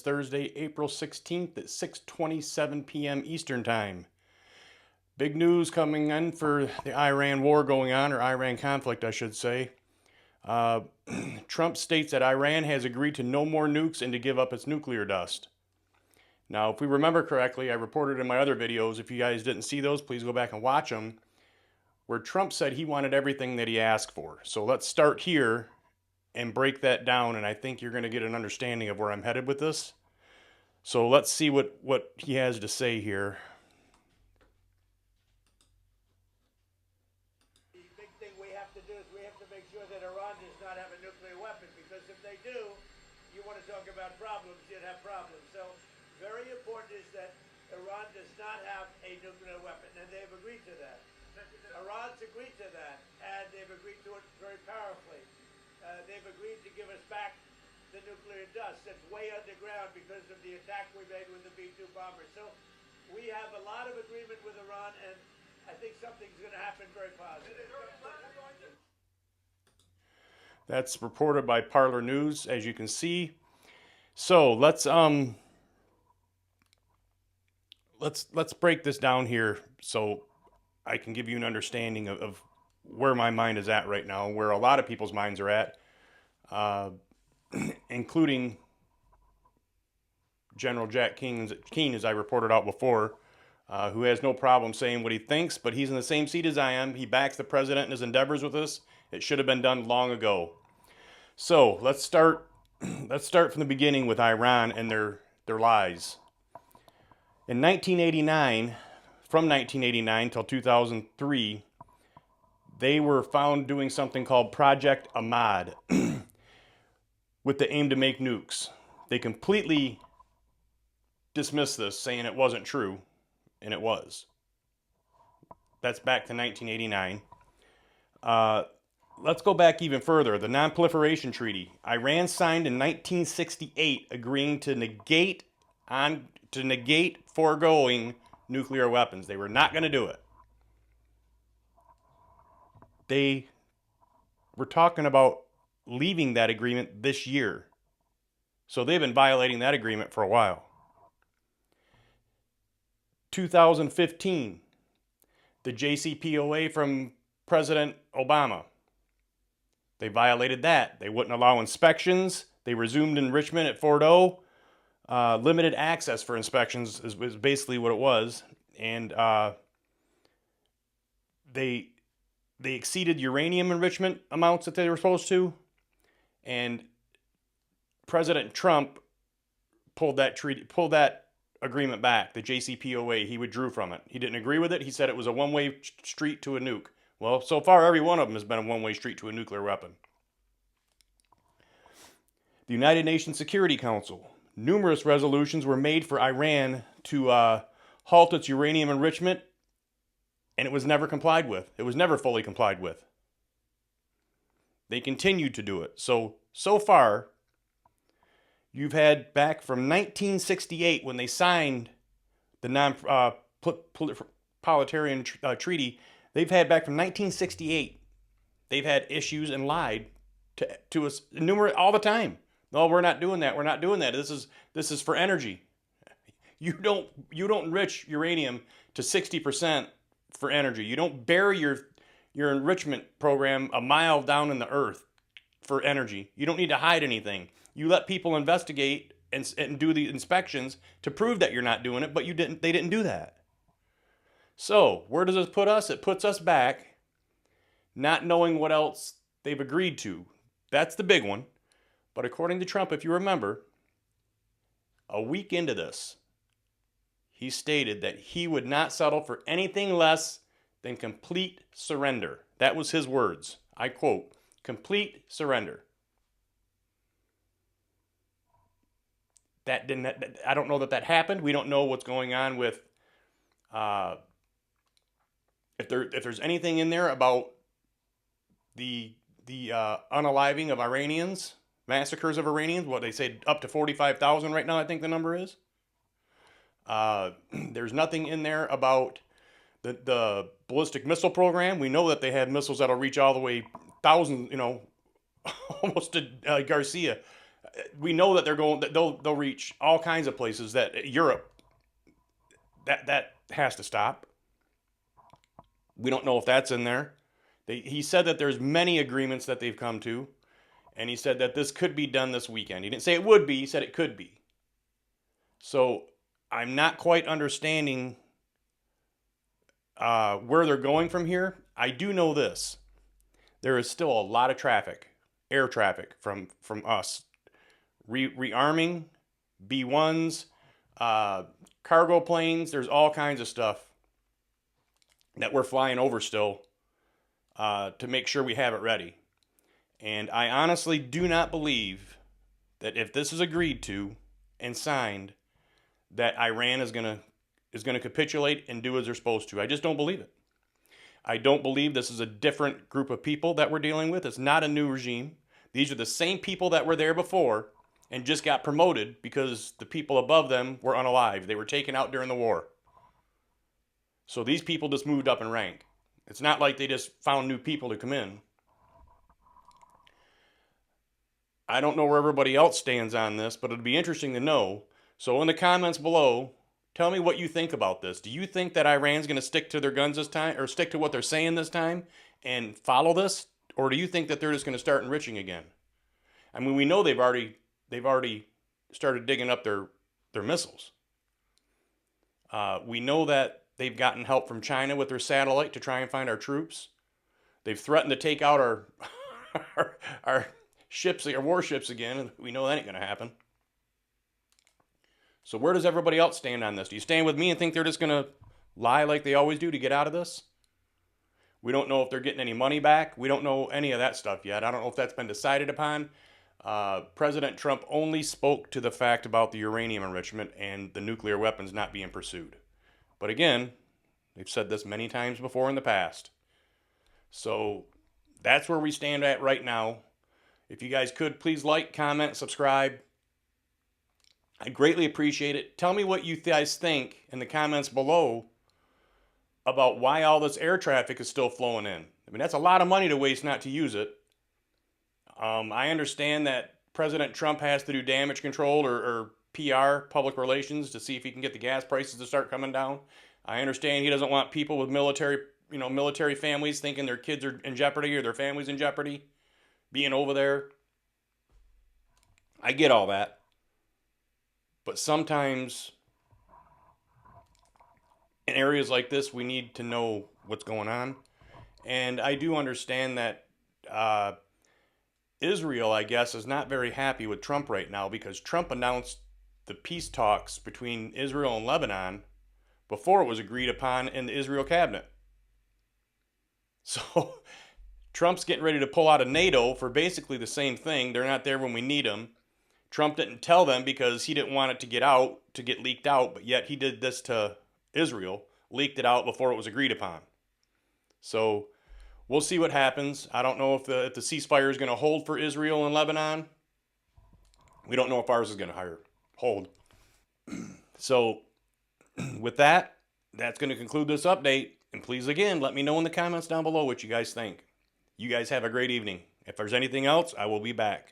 Thursday, April 16th at 6:27 p.m. Eastern Time. Big news coming in for the Iran war going on, or Iran conflict, I should say. Trump states that Iran has agreed to no more nukes and to give up its nuclear dust. Now, if we remember correctly, I reported in my other videos, if you guys didn't see those, please go back and watch them, where Trump said he wanted everything that he asked for. So let's start here and break that down, and I think you're going to get an understanding of where I'm headed with this. So let's see what he has to say here. The big thing we have to do is we have to make sure that Iran does not have a nuclear weapon, because if they do, you want to talk about problems, you'd have problems. So very important is that Iran does not have a nuclear weapon, and they've agreed to that. Iran's agreed to that, and they've agreed to it very powerfully. They've agreed to give us back the nuclear dust that's way underground because of the attack we made with the B-2 bomber. So we have a lot of agreement with Iran, and I think something's going to happen very positive. That's reported by Parler News, as you can see. So let's break this down here so I can give you an understanding of where my mind is at right now, where a lot of people's minds are at, including General Jack Keane, as I reported out before, who has no problem saying what he thinks, but he's in the same seat as I am. He backs the president in his endeavors with this. It should have been done long ago. So let's start from the beginning with Iran and their lies. In 1989, from 1989 till 2003, they were found doing something called Project Ahmad with the aim to make nukes. They completely dismissed this, saying it wasn't true, and it was. That's back to 1989. Let's go back even further. The Non-Proliferation Treaty. Iran signed in 1968, agreeing to negate foregoing nuclear weapons. They were not going to do it. They were talking about leaving that agreement this year. So they've been violating that agreement for a while. 2015, the JCPOA from President Obama. They violated that. They wouldn't allow inspections. They resumed enrichment at Fort O. Limited access for inspections is basically what it was. And they exceeded uranium enrichment amounts that they were supposed to. And President Trump pulled that agreement back, the JCPOA. He withdrew from it. He didn't agree with it. He said it was a one-way street to a nuke. Well, so far, every one of them has been a one-way street to a nuclear weapon. The United Nations Security Council. Numerous resolutions were made for Iran to halt its uranium enrichment, and it was never complied with. It was never fully complied with. They continued to do it. So far, you've had back from 1968, when they signed the Non-Proliferation Treaty, they've had back from 1968, they've had issues and lied to us all the time. No, we're not doing that. We're not doing that. This is for energy. You don't enrich uranium to 60% for energy. You don't bury your enrichment program a mile down in the earth for energy. You don't need to hide anything. You let people investigate and do the inspections to prove that you're not doing it, but they didn't do that. So where does this put us? It puts us back not knowing what else they've agreed to. That's the big one. But according to Trump, if you remember, a week into this, he stated that he would not settle for anything less than complete surrender. That was his words. I quote, complete surrender. That didn't. I don't know that happened. We don't know what's going on with if there's anything in there about the unaliving of Iranians, massacres of Iranians. What they say, up to 45,000 right now, I think the number is. There's nothing in there about the ballistic missile program. We know that they have missiles that'll reach all the way thousands, almost to Garcia. we know that they'll reach all kinds of places that Europe, that has to stop. We don't know if that's in there. He said that there's many agreements that they've come to, and he said that this could be done this weekend. He didn't say it would be, he said it could be. So I'm not quite understanding where they're going from here. I do know this. There is still a lot of traffic, air traffic from us. Rearming, B-1s, cargo planes. There's all kinds of stuff that we're flying over still to make sure we have it ready. And I honestly do not believe that if this is agreed to and signed, that Iran is gonna capitulate and do as they're supposed to. I just don't believe it. I don't believe this is a different group of people that we're dealing with. It's not a new regime. These are the same people that were there before and just got promoted because the people above them were unalive. They were taken out during the war. So these people just moved up in rank. It's not like they just found new people to come in. I don't know where everybody else stands on this, but it'd be interesting to know. So in the comments below, tell me what you think about this. Do you think that Iran's going to stick to their guns this time, or stick to what they're saying this time and follow this? Or do you think that they're just going to start enriching again? I mean, we know they've already started digging up their missiles. We know that they've gotten help from China with their satellite to try and find our troops. They've threatened to take out our ships, our warships again, and we know that ain't going to happen. So where does everybody else stand on this? Do you stand with me and think they're just going to lie like they always do to get out of this? We don't know if they're getting any money back. We don't know any of that stuff yet. I don't know if that's been decided upon. President Trump only spoke to the fact about the uranium enrichment and the nuclear weapons not being pursued. But again, they've said this many times before in the past. So that's where we stand at right now. If you guys could, please like, comment, subscribe. I'd greatly appreciate it. Tell me what you guys think in the comments below about why all this air traffic is still flowing in. I mean, that's a lot of money to waste not to use it. I understand that President Trump has to do damage control or PR, public relations, to see if he can get the gas prices to start coming down. I understand he doesn't want people with military families thinking their kids are in jeopardy or their families in jeopardy being over there. I get all that. But sometimes in areas like this, we need to know what's going on. And I do understand that Israel, I guess, is not very happy with Trump right now because Trump announced the peace talks between Israel and Lebanon before it was agreed upon in the Israel cabinet. So Trump's getting ready to pull out of NATO for basically the same thing. They're not there when we need them. Trump didn't tell them because he didn't want it to get leaked out, but yet he did this to Israel, leaked it out before it was agreed upon. So we'll see what happens. I don't know if the ceasefire is going to hold for Israel and Lebanon. We don't know if ours is going to hold. So with that, that's going to conclude this update. And please, again, let me know in the comments down below what you guys think. You guys have a great evening. If there's anything else, I will be back.